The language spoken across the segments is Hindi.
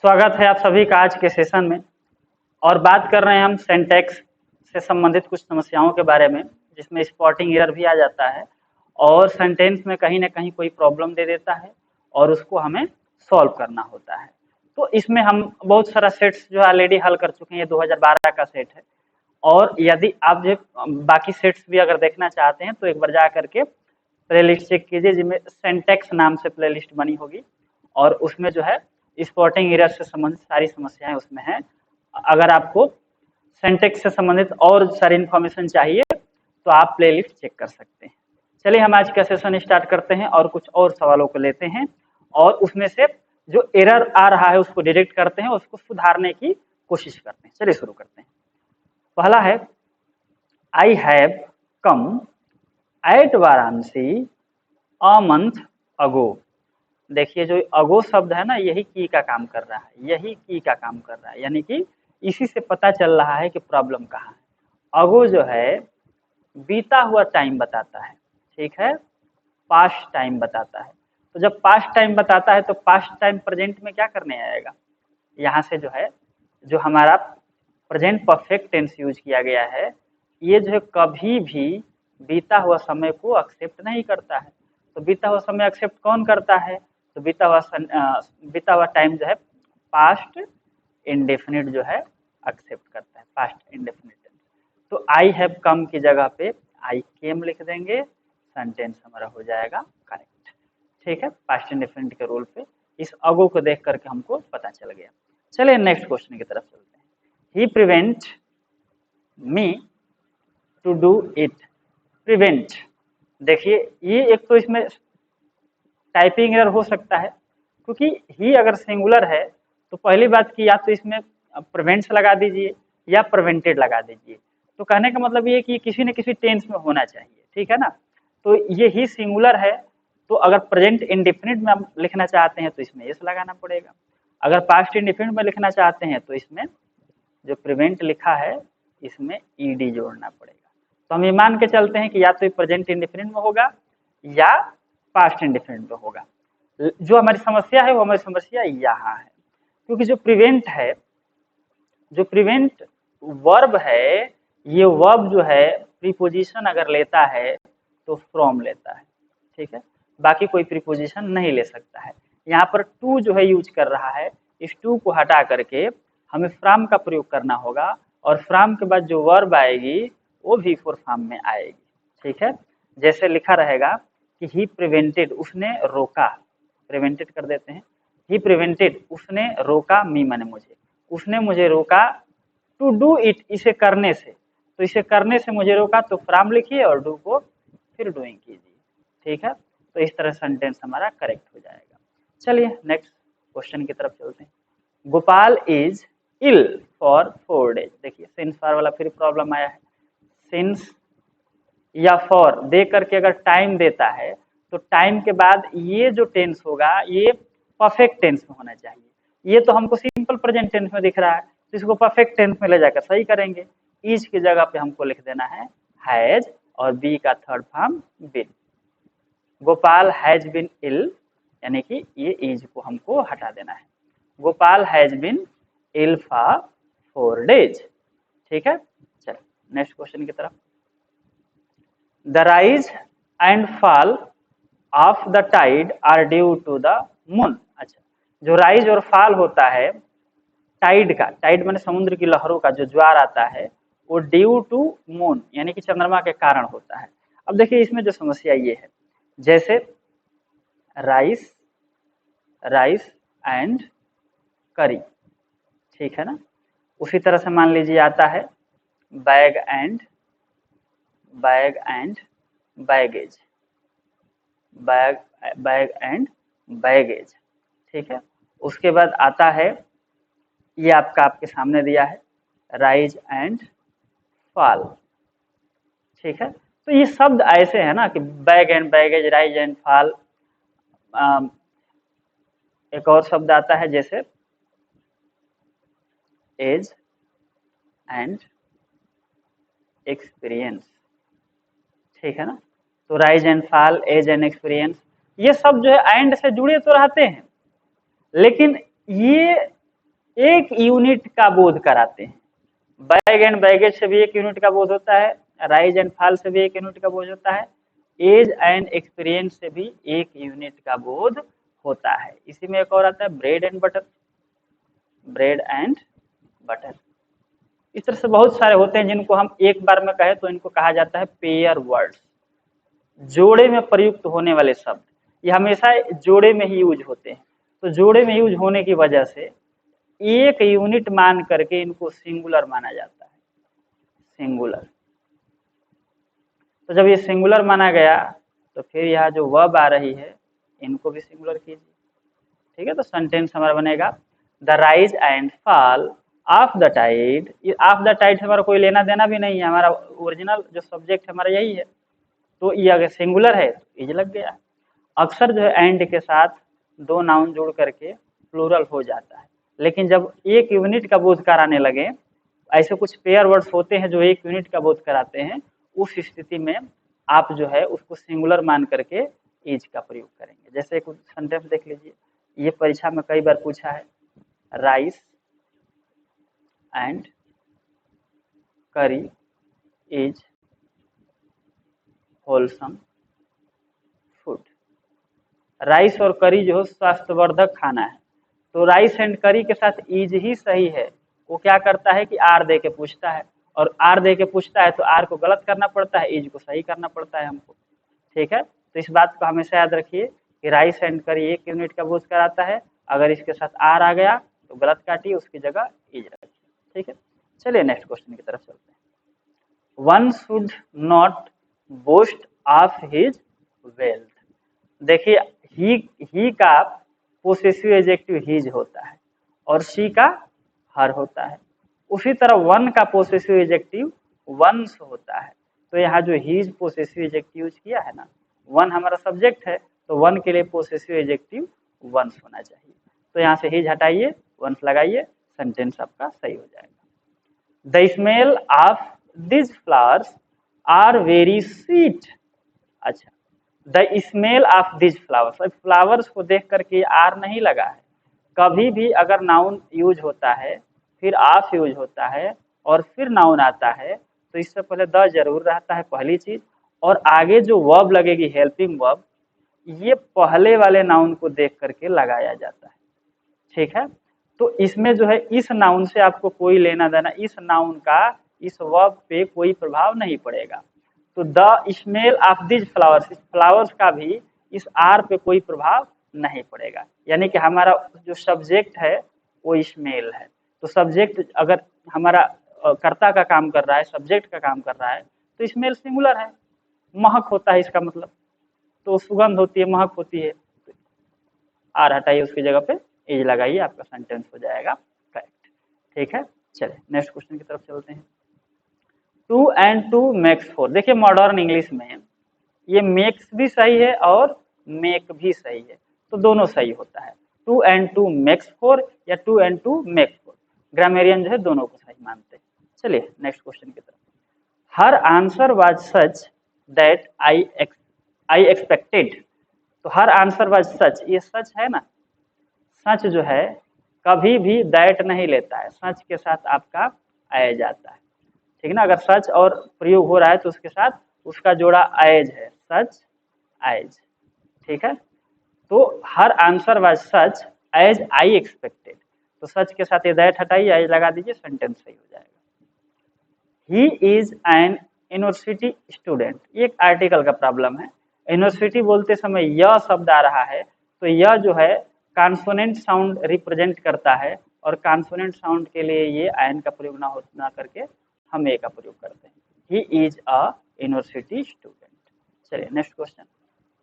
स्वागत है आप सभी का आज के सेशन में। और बात कर रहे हैं हम सिंटैक्स से संबंधित कुछ समस्याओं के बारे में, जिसमें स्पॉटिंग एरर भी आ जाता है और सेंटेंस में कहीं ना कहीं कोई प्रॉब्लम दे देता है और उसको हमें सॉल्व करना होता है। तो इसमें हम बहुत सारा सेट्स जो ऑलरेडी हल कर चुके हैं। ये 2012 का सेट है और यदि आप जो बाकी सेट्स भी अगर देखना चाहते हैं तो एक बार जा करके प्लेलिस्ट चेक कीजिए, जिसमें सिंटैक्स नाम से प्लेलिस्ट बनी होगी और उसमें जो है स्पॉटिंग एरर से संबंधित सारी समस्याएं उसमें हैं। अगर आपको सिंटैक्स से संबंधित और सारी इन्फॉर्मेशन चाहिए तो आप प्लेलिस्ट चेक कर सकते हैं। चलिए हम आज का सेशन स्टार्ट करते हैं और कुछ और सवालों को लेते हैं और उसमें से जो एरर आ रहा है उसको डिटेक्ट करते हैं, उसको सुधारने की कोशिश करते हैं। चलिए शुरू करते हैं। पहला है I have come at Varanasi a month ago. देखिए जो अगो शब्द है ना, यही की का काम कर रहा है, यही की का काम कर रहा है, यानी कि इसी से पता चल रहा है कि प्रॉब्लम कहाँ है। अगो जो है बीता हुआ टाइम बताता है, ठीक है, पास्ट टाइम बताता है। तो जब पास्ट टाइम बताता है तो पास्ट टाइम प्रेजेंट में क्या करने आएगा, यहाँ से जो है जो हमारा प्रेजेंट परफेक्ट टेंस यूज किया गया है, ये जो है कभी भी बीता हुआ समय को एक्सेप्ट नहीं करता है। तो बीता हुआ समय एक्सेप्ट कौन करता है, तो बीता हुआ टाइम जो है पास्ट इंडेफिनिट जो है एक्सेप्ट करता है, पास्ट इंडेफिनिट। तो आई हैव कम की जगह पे आई केम लिख देंगे, सेंटेंस हमारा हो जाएगा करेक्ट। ठीक है, पास्ट इंडेफिनिट के रूल पे इस अगो को देख करके हमको पता चल गया। चलिए नेक्स्ट क्वेश्चन की तरफ चलते हैं। He prevent me to do it. Prevent, देखिए ये एक तो इसमें टाइपिंग एरर हो सकता है, क्योंकि ही अगर सिंगुलर है तो पहली बात की या तो इसमें प्रिवेंट्स लगा दीजिए या प्रिवेंटेड लगा दीजिए। तो कहने का मतलब ये कि किसी न किसी टेंस में होना चाहिए, ठीक है ना। तो ये ही सिंगुलर है, तो अगर प्रेजेंट इंडेफिनिट में आप लिखना चाहते हैं तो इसमें एस लगाना पड़ेगा। अगर पास्ट इंडेफिनिट में लिखना चाहते हैं तो इसमें जो प्रिवेंट लिखा है इसमें ईडी जोड़ना पड़ेगा। तो हम ये मान के चलते हैं कि या तो प्रेजेंट इंडेफिनिट में होगा या पास्ट इंडेफिनिट में होगा। जो हमारी समस्या है वो हमारी समस्या यहाँ है, क्योंकि जो प्रिवेंट है, जो प्रिवेंट वर्ब है, ये वर्ब जो है प्रीपोजिशन अगर लेता है तो फ्रॉम लेता है, ठीक है, बाकी कोई प्रीपोजिशन नहीं ले सकता है। यहाँ पर टू जो है यूज कर रहा है, इस टू को हटा करके हमें फ्रॉम का प्रयोग करना होगा और फ्रॉम के बाद जो वर्ब आएगी वो भी फॉर फॉर्म में आएगी, ठीक है। जैसे लिखा रहेगा कि ही प्रिवेंटेड, उसने रोका, प्रिवेंटेड कर देते हैं, ही प्रिवेंटेड, उसने रोका मी माने मुझे, उसने मुझे रोका टू डू इट, इसे करने से। तो इसे करने से मुझे रोका, तो फ्रॉम लिखिए और डू को फिर डूइंग कीजिए, ठीक है। तो इस तरह सेंटेंस हमारा करेक्ट हो जाएगा। चलिए नेक्स्ट क्वेश्चन की तरफ चलते हैं। Gopal is ill for 4 days। देखिए सिंस फॉर वाला फिर प्रॉब्लम आया है। सिंस या फॉर दे करके अगर टाइम देता है तो टाइम के बाद ये जो टेंस होगा ये परफेक्ट टेंस में होना चाहिए। ये तो हमको सिंपल प्रेजेंट टेंस में दिख रहा है, तो इसको परफेक्ट टेंस में ले जाकर सही करेंगे। इज की जगह पे हमको लिख देना है हैज और बी का third form been. Gopal has been ill, यानी कि ये इज को हमको हटा देना है। Gopal has been ill for 4 days। ठीक है, चलो नेक्स्ट क्वेश्चन की तरफ। The rise and fall of the tide are due to the moon। अच्छा, जो राइज और फॉल होता है टाइड का, टाइड माने समुद्र की लहरों का जो ज्वार आता है, वो ड्यू टू मून यानी कि चंद्रमा के कारण होता है। अब देखिए इसमें जो समस्या ये है, जैसे राइस, राइस एंड करी, ठीक है ना। उसी तरह से मान लीजिए आता है bag and baggage, bag and baggage, ठीक है। उसके बाद आता है ये आपका आपके सामने दिया है राइज एंड फॉल, ठीक है। तो ये शब्द ऐसे है ना कि bag and baggage, rise and fall. एक और शब्द आता है जैसे एज एंड एक्सपीरियंस, ठीक है ना। तो rise and fall, age and experience, ये सब जो है एंड से जुड़े तो रहते हैं, लेकिन ये एक यूनिट का बोध कराते हैं। बैग एंड बैगेज से भी 1 यूनिट का बोध होता है, राइज एंड फॉल से भी 1 यूनिट का बोध होता है, एज एंड एक्सपीरियंस से भी 1 यूनिट का बोध होता है। इसी में एक और आता है bread and butter, bread and butter. इस तरह से बहुत सारे होते हैं जिनको हम एक बार में कहें तो इनको कहा जाता है पेयर वर्ड्स, जोड़े में प्रयुक्त होने वाले शब्द। ये हमेशा जोड़े में ही यूज होते हैं, तो जोड़े में यूज होने की वजह से 1 यूनिट मान करके इनको सिंगुलर माना जाता है, सिंगुलर। तो जब ये सिंगुलर माना गया तो फिर यहाँ जो वर्ब आ रही है इनको भी सिंगुलर कीजिए, ठीक है। तो सेंटेंस हमारा बनेगा the rise and fall of the tide. Of the tide से हमारा कोई लेना देना भी नहीं है, हमारा ओरिजिनल जो सब्जेक्ट हमारा यही है, तो ये अगर सिंगुलर है तो इज लग गया। अक्सर जो है एंड के साथ 2 नाउन जोड़ करके प्लूरल हो जाता है, लेकिन जब 1 यूनिट का बोध कराने लगे, ऐसे कुछ पेयर वर्ड्स होते हैं जो 1 यूनिट का बोध कराते हैं, उस स्थिति में आप जो है उसको सिंगुलर मान करके इज का प्रयोग करेंगे। जैसे एक सेंटेंस देख लीजिए, ये परीक्षा में कई बार पूछा है, राइस एंड करी इज होलसम फूड। राइस और करी जो स्वास्थ्यवर्धक खाना है, तो राइस एंड करी के साथ इज ही सही है। वो क्या करता है कि आर दे के पूछता है, और आर दे के पूछता है तो आर को गलत करना पड़ता है, इज को सही करना पड़ता है हमको, ठीक है। तो इस बात को हमेशा याद रखिए कि राइस एंड करी 1 यूनिट का बोध कराता है, अगर इसके साथ आर आ गया तो गलत काटिए, उसकी जगह इज रखिए, ठीक है। चलिए नेक्स्ट क्वेश्चन की तरफ चलते हैं। One should not boast of his wealth. देखिए ही का पोसेसिव एडजेक्टिव हिज होता है और शी का हर होता है। उसी तरह वन का पोसेसिव एडजेक्टिव वंस होता है। तो यहाँ जो हिज पोसेसिव एडजेक्टिव यूज किया है ना, वन हमारा सब्जेक्ट है, तो वन के लिए पोसेसिव एडजेक्टिव वंस होना चाहिए। तो यहाँ से हिज हटाइए, वंस लगाइए, सेंटेंस आपका सही हो जाएगा। The smell of this flowers are very sweet. अच्छा, the smell of this flowers, flowers को देख करके आर नहीं लगा है। कभी भी अगर नाउन यूज होता है, फिर ऑफ यूज होता है और फिर नाउन आता है, तो इससे पहले द जरूर रहता है, पहली चीज। और आगे जो वर्ब लगेगी, हेल्पिंग वर्ब, ये पहले वाले नाउन को देख करके लगाया जाता है, ठीक है। तो इसमें जो है इस नाउन से आपको कोई लेना देना, इस नाउन का इस वर्ब पे कोई प्रभाव नहीं पड़ेगा। तो the smell of this flowers, इस फ्लावर्स का भी इस आर पे कोई प्रभाव नहीं पड़ेगा, यानी कि हमारा जो सब्जेक्ट है वो स्मेल है। तो सब्जेक्ट अगर हमारा कर्ता का काम कर रहा है, सब्जेक्ट का काम कर रहा है, तो स्मेल सिंगुलर है, महक होता है इसका मतलब, तो सुगंध होती है, महक होती है। आर हटाइए, उसकी जगह पे इज लगाइए, आपका सेंटेंस हो जाएगा करेक्ट, ठीक है। चलिए नेक्स्ट क्वेश्चन की तरफ चलते हैं। 2 and 2 makes 4। देखिए मॉडर्न इंग्लिश में ये मेक्स भी सही है और मेक भी सही है, तो दोनों सही होता है। 2 and 2 makes 4 या 2 and 2 make 4, ग्रामेरियन जो है दोनों को सही मानते हैं। चलिए नेक्स्ट क्वेश्चन की तरफ। Her answer was such that I expected. तो हर आंसर वाज सच, ये सच है ना, सच जो है कभी भी दैट नहीं लेता है, सच के साथ आपका आया जाता है, ठीक ना। अगर सच और प्रयोग हो रहा है तो उसके साथ उसका जोड़ा एज है, सच एज, ठीक है। तो her answer was such as I expected, तो सच के साथ ये दैट हटाइए, एज लगा दीजिए, सेंटेंस सही हो जाएगा। He is an university student, ये एक आर्टिकल का प्रॉब्लम है। यूनिवर्सिटी बोलते समय यह शब्द आ रहा है, तो यह जो है कॉन्सोनेंट साउंड रिप्रेजेंट करता है, और कॉन्सोनेंट साउंड के लिए ये एन का प्रयोग ना करके हम ए का प्रयोग करते हैं। He is a university student. चलिए next question.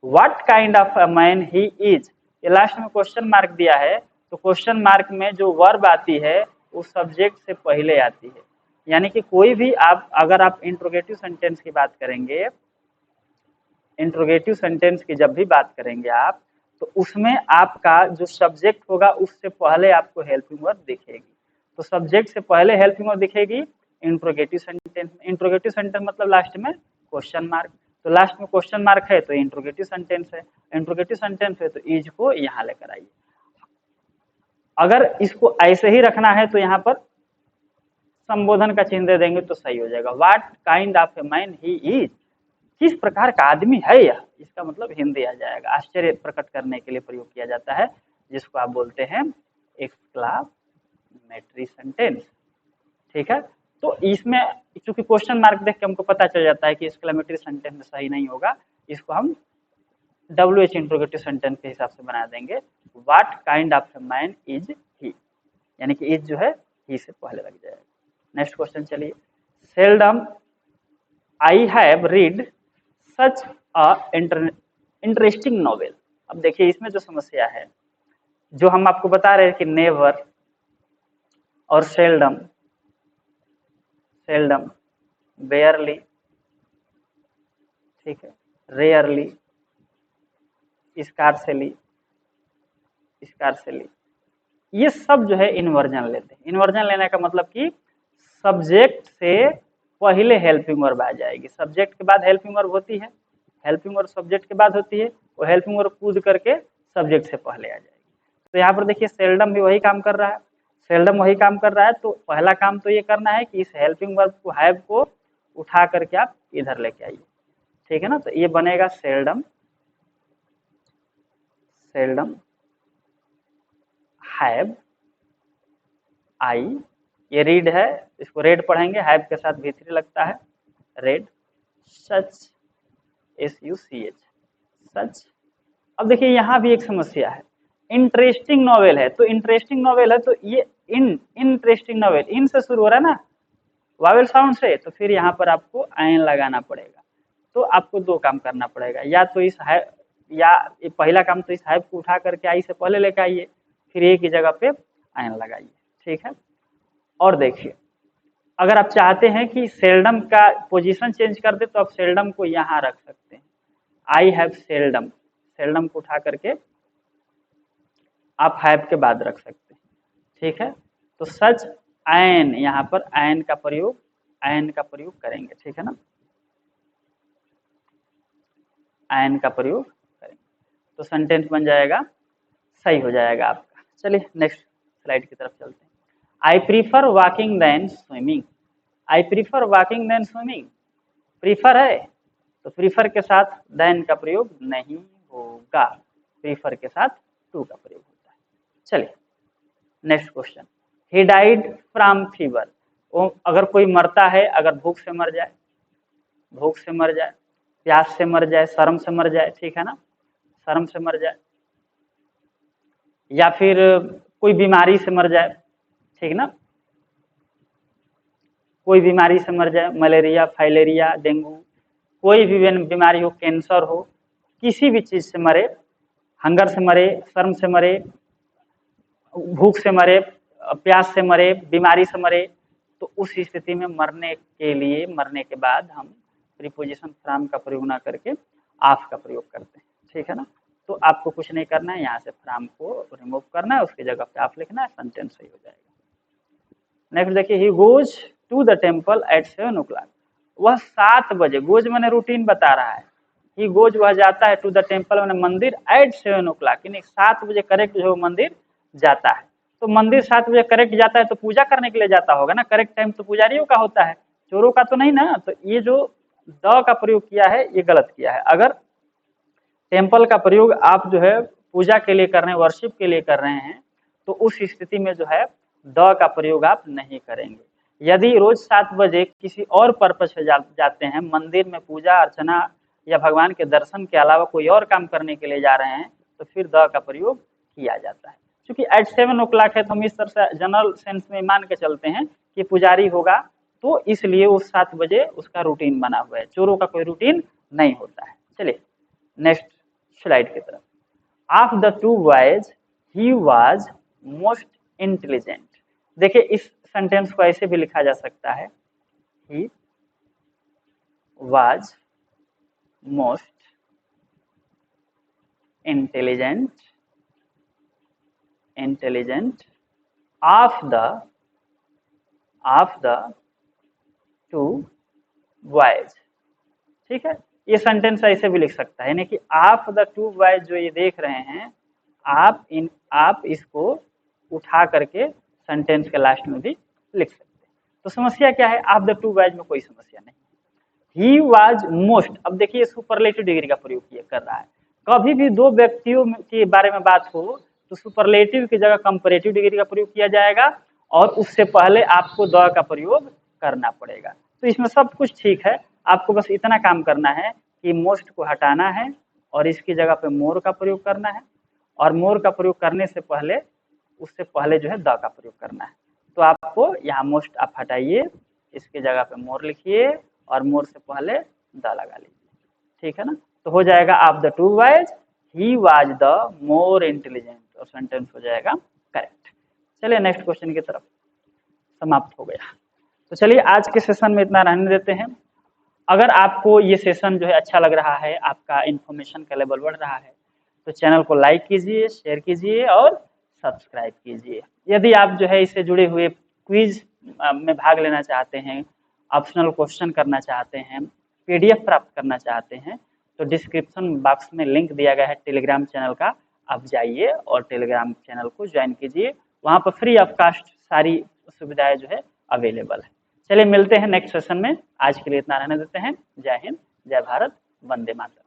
What kind of a man he is. ये लास्ट में क्वेश्चन मार्क दिया है, तो क्वेश्चन मार्क में जो वर्ब आती है वो सब्जेक्ट से पहले आती है, यानी कि कोई भी आप अगर आप इंट्रोगेटिव सेंटेंस की बात करेंगे, इंट्रोगेटिव सेंटेंस की जब भी बात करेंगे आप, तो उसमें आपका जो सब्जेक्ट होगा उससे पहले आपको हेल्पिंग वर्ब दिखेगी। तो सब्जेक्ट से पहले हेल्पिंग वर्ब दिखेगी इंट्रोगेटिव सेंटेंस। इंट्रोगेटिव सेंटेंस मतलब लास्ट में क्वेश्चन मार्क, तो लास्ट में क्वेश्चन मार्क है तो इंट्रोगेटिव सेंटेंस है, इंट्रोगेटिव सेंटेंस है तो इज को यहाँ लेकर आइए। अगर इसको ऐसे ही रखना है तो यहाँ पर संबोधन का चिन्ह दे देंगे तो सही हो जाएगा। What kind of a man he is, किस प्रकार का आदमी है यह, इसका मतलब हिंदी आ जाएगा। आश्चर्य प्रकट करने के लिए प्रयोग किया जाता है, जिसको आप बोलते हैं एक्सक्लामेटरी सेंटेंस। ठीक है, तो इसमें चूंकि क्वेश्चन मार्क देख के हमको पता चल जाता है कि एक्सक्लेमेटरी सेंटेंस सही नहीं होगा, इसको हम WH इंट्रोगेटिव सेंटेंस के हिसाब से बना देंगे। What kind of a man is he, यानी कि इज जो है ही से पहले लग जाएगा। नेक्स्ट क्वेश्चन चलिए। Seldom I have read such a interesting novel. अब देखिए इसमें जो समस्या है, जो हम आपको बता रहे हैं कि नेवर और सेल्डम, सेल्डम, बेयरली, ठीक है, रेयरली, स्कार्सली, स्कार्सली, ये सब जो है इन्वर्जन लेते हैं। इन्वर्जन लेने का मतलब कि सब्जेक्ट से पहले हेल्पिंग वर्ब आ जाएगी, सब्जेक्ट के बाद हेल्पिंग वर्ब होती है, हेल्पिंग वर्ब सब्जेक्ट के बाद होती है, वो हेल्पिंग वर्ब कूद करके सब्जेक्ट से पहले आ जाएगी। तो यहाँ पर देखिए सेल्डम भी वही काम कर रहा है, सेल्डम वही काम कर रहा है, तो पहला काम तो ये करना है कि इस हेल्पिंग वर्ब को, हैव को उठा करके आप इधर लेके आइए। ठीक है ना, तो ये बनेगा सेल्डम, सेल्डम हैव आई, ये रीड है, इसको रेड पढ़ेंगे, हैव के साथ V3 लगता है, रेड, सच, SUCH, सच। अब देखिए यहाँ भी एक समस्या है, इंटरेस्टिंग नॉवेल है, तो इंटरेस्टिंग नॉवेल है तो ये इंटरेस्टिंग नॉवेल, इन से शुरू हो रहा है ना वावेल साउंड से, तो फिर यहाँ पर आपको आयन लगाना पड़ेगा। तो आपको दो काम करना पड़ेगा, या तो इस है, या पहला काम तो इस हैव को उठा करके आई से पहले लेकर आइए, फिर एक ही जगह पे आयन लगाइए। ठीक है, और देखिए अगर आप चाहते हैं कि सेल्डम का पोजीशन चेंज कर दे तो आप सेल्डम को यहाँ रख सकते हैं, आई हैव सेल्डम, सेल्डम को उठा करके आप हैव के बाद रख सकते हैं। ठीक है, तो सच आयन, यहाँ पर आयन का प्रयोग, आयन का प्रयोग करेंगे। ठीक है ना, आयन का प्रयोग करेंगे तो सेंटेंस बन जाएगा, सही हो जाएगा आपका। चलिए नेक्स्ट स्लाइड की तरफ चलते हैं। I prefer walking than swimming, I prefer walking than swimming, prefer है तो प्रीफर के साथ देन का प्रयोग नहीं होगा, प्रीफर के साथ टू का प्रयोग होता है। चलिए next question. He died from fever, अगर कोई मरता है, अगर भूख से मर जाए, भूख से मर जाए, प्यास से मर जाए, शर्म से मर जाए, ठीक है ना, शर्म से मर जाए, या फिर कोई बीमारी से मर जाए, ठीक ना, कोई बीमारी से मर जाए, मलेरिया, फाइलेरिया, डेंगू, कोई भी बीमारी हो, कैंसर हो, किसी भी चीज से मरे, हंगर से मरे, शर्म से मरे, भूख से मरे, प्यास से मरे, बीमारी से मरे, तो उस स्थिति में मरने के लिए, मरने के बाद हम प्रीपोजिशन फ्रॉम का प्रयोग ना करके ऑफ का प्रयोग करते हैं। ठीक है ना, तो आपको कुछ नहीं करना है, यहाँ से फ्रॉम को रिमूव करना है, उसकी जगह पे ऑफ लिखना है, सेंटेंस सही हो जाएगा। नेक्स्ट देखिए, he goes to the temple at 7 o'clock, वह 7 बजे, गोज मैंने रूटीन बता रहा है, ही गोज वह जाता है, टू द टेम्पल मैंने मंदिर, एट 7 o'clock यानी 7 बजे करेक्ट जो मंदिर जाता है। तो मंदिर 7 बजे करेक्ट जाता है तो पूजा करने के लिए जाता होगा ना, करेक्ट टाइम तो पुजारियों का होता है, चोरों का तो नहीं ना। तो ये जो द का प्रयोग किया है ये गलत किया है। अगर टेम्पल का प्रयोग आप जो है पूजा के लिए कर रहे हैं, वर्शिप के लिए कर रहे हैं, तो उस स्थिति में जो है द का प्रयोग आप नहीं करेंगे। यदि रोज 7 बजे किसी और पर्पज से जाते हैं, मंदिर में पूजा अर्चना या भगवान के दर्शन के अलावा कोई और काम करने के लिए जा रहे हैं, तो फिर द का प्रयोग किया जाता है। क्योंकि एट 7 o'clock है तो हम इस तरह से जनरल सेंस में मान के चलते हैं कि पुजारी होगा, तो इसलिए उस 7 बजे उसका रूटीन बना हुआ है, चोरों का कोई रूटीन नहीं होता है। चलिए नेक्स्ट स्लाइड की तरफ। Of the two boys he was most intelligent, देखिए इस सेंटेंस को ऐसे भी लिखा जा सकता है, he was most intelligent, intelligent of the two boys. ठीक है, ये सेंटेंस ऐसे भी लिख सकता है, यानी कि ऑफ द टू बॉयज जो ये देख रहे हैं, आप इसको उठा करके सेंटेंस के लास्ट में भी लिख सकते हैं। तो समस्या क्या है, ऑफ द टू वाज में कोई समस्या नहीं। ही वाज मोस्ट, अब देखिए सुपरलेटिव डिग्री का प्रयोग किया कर रहा है। कभी भी दो व्यक्तियों के बारे में बात हो तो सुपरलेटिव की जगह कंपैरेटिव डिग्री का प्रयोग किया जाएगा और उससे पहले आपको द का प्रयोग करना पड़ेगा। तो इसमें सब कुछ ठीक है, आपको बस इतना काम करना है कि मोस्ट को हटाना है और इसकी जगह पे मोर का प्रयोग करना है, और मोर का प्रयोग करने से पहले उससे पहले जो है द का प्रयोग करना है। तो आपको यहाँ मोस्ट आप हटाइए, इसकी जगह पे मोर लिखिए और मोर से पहले द लगा लीजिए, ठीक है ना। तो हो जाएगा of the two was he was the more intelligent, और सेंटेंस हो जाएगा करेक्ट। चलिए नेक्स्ट क्वेश्चन की तरफ, समाप्त हो गया। तो चलिए आज के सेशन में इतना रहने देते हैं। अगर आपको ये सेशन जो है अच्छा लग रहा है, आपका इन्फॉर्मेशन का लेवल बढ़ रहा है, तो चैनल को लाइक कीजिए, शेयर कीजिए और सब्सक्राइब कीजिए। यदि आप जो है इससे जुड़े हुए क्विज में भाग लेना चाहते हैं, ऑप्शनल क्वेश्चन करना चाहते हैं, पीडीएफ प्राप्त करना चाहते हैं, तो डिस्क्रिप्शन बॉक्स में लिंक दिया गया है टेलीग्राम चैनल का, आप जाइए और टेलीग्राम चैनल को ज्वाइन कीजिए। वहाँ पर फ्री ऑफ कास्ट सारी सुविधाएं जो है अवेलेबल है। चलिए मिलते हैं नेक्स्ट सेशन में, आज के लिए इतना रहने देते हैं। जय हिंद, जय भारत, वंदे मातरम।